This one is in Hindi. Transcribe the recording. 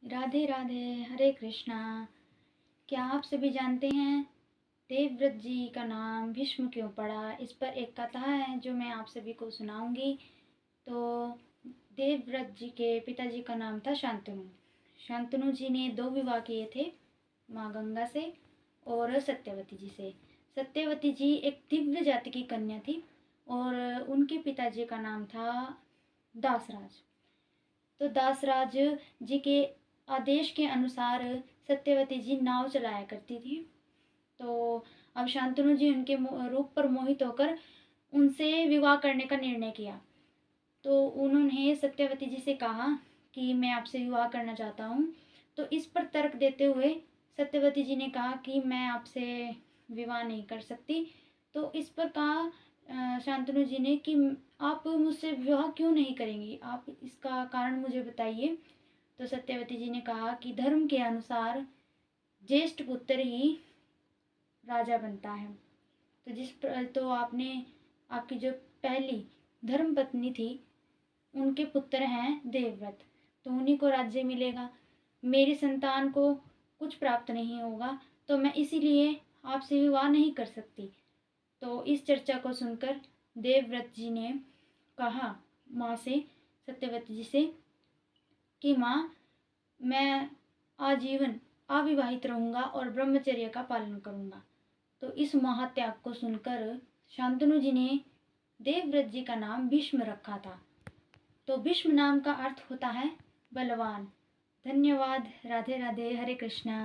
राधे राधे, हरे कृष्णा। क्या आप सभी जानते हैं देवव्रत जी का नाम भीष्म क्यों पड़ा? इस पर एक कथा है जो मैं आप सभी को सुनाऊंगी। तो देवव्रत जी के पिताजी का नाम था शांतनु। शांतनु जी ने 2 विवाह किए थे, माँ गंगा से और सत्यवती जी से। सत्यवती जी एक दिव्य जाति की कन्या थी और उनके पिताजी का नाम था दासराज। तो दासराज जी के आदेश के अनुसार सत्यवती जी नाव चलाया करती थी। तो अब शांतनु जी उनके रूप पर मोहित होकर उनसे विवाह करने का निर्णय किया। तो उन्होंने सत्यवती जी से कहा कि मैं आपसे विवाह करना चाहता हूँ। तो इस पर तर्क देते हुए सत्यवती जी ने कहा कि मैं आपसे विवाह नहीं कर सकती। तो इस पर कहा शांतनु जी ने कि आप मुझसे विवाह क्यों नहीं करेंगी, आप इसका कारण मुझे बताइए। तो सत्यवती जी ने कहा कि धर्म के अनुसार ज्येष्ठ पुत्र ही राजा बनता है। तो आपने आपकी जो पहली धर्म पत्नी थी उनके पुत्र हैं देवव्रत, तो उन्हीं को राज्य मिलेगा। मेरी संतान को कुछ प्राप्त नहीं होगा, तो मैं इसीलिए आपसे विवाह नहीं कर सकती। तो इस चर्चा को सुनकर देवव्रत जी ने कहा माँ से, सत्यवती जी से, कि माँ, मैं आजीवन अविवाहित रहूंगा और ब्रह्मचर्य का पालन करूंगा। तो इस महात्याग को सुनकर शांतनु जी ने देवव्रत जी का नाम भीष्म रखा था। तो भीष्म नाम का अर्थ होता है बलवान। धन्यवाद। राधे राधे, हरे कृष्णा।